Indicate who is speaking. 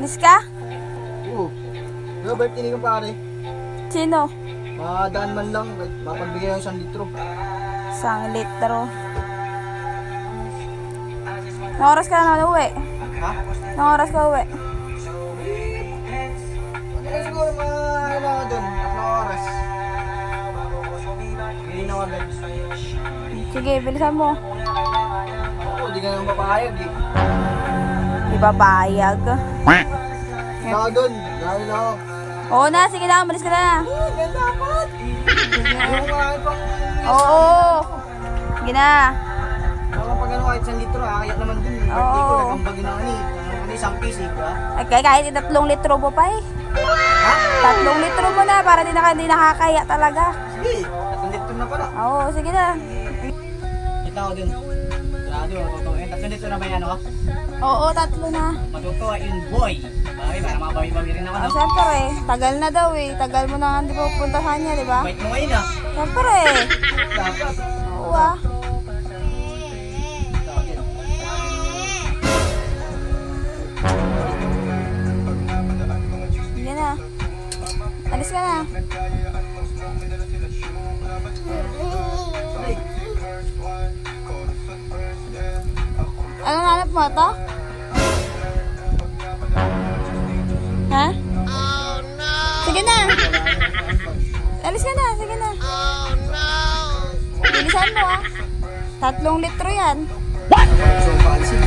Speaker 1: Miss ka?
Speaker 2: Oo. Diba, birthday ni kumpare?
Speaker 1: Sino?
Speaker 2: Daan man lang, mapagbigay ng 1 litro.
Speaker 1: 1 litro. Anong oras ka na uwi?
Speaker 2: Ha?
Speaker 1: Anong oras ka uwi?
Speaker 2: Ano na siguro ano doon? 3 oras. Ngayon ako agad.
Speaker 1: Sige, bilisan mo.
Speaker 2: Oo, di ka naman mapahayag eh.
Speaker 1: Di ba bayag?
Speaker 2: Saka doon, dahil ako.
Speaker 1: Oo na, sige na, malis ka na.
Speaker 2: Yan dapat! Yung mga pang...
Speaker 1: Oo. Sige na.
Speaker 2: Pag ano, kahit 1 litro, kaya naman dun. Birthday ko, nagambagin na isang piso, ha?
Speaker 1: Ay, kahit 3 litro mo pa eh.
Speaker 2: Ha?
Speaker 1: 3 litro mo na para di nakakaya talaga.
Speaker 2: Sige, 3 litro na pala.
Speaker 1: Oo, sige na.
Speaker 2: Kita ko dun. Grado, matutuin. 3 litro na ba yan, ako?
Speaker 1: Oo, 3 na.
Speaker 2: Matutuwa yun, boy. Bakit? Para mabawi-bawi rin ako, no?
Speaker 1: Siyempre, tagal na daw eh. Tagal mo na nga hindi pupunta sa kanya, di ba?
Speaker 2: Bait mo ngayon, ah.
Speaker 1: Siyempre.
Speaker 2: Dapat.
Speaker 1: Oo ah. Sige na. Alis ka na.
Speaker 2: Ay,
Speaker 1: Anong hanap mo to? Ha? Oh no! Sige na. Alis ka na, sige na. Oh no! Bilisan mo ah. 3 litro yan.
Speaker 2: so, paalisin.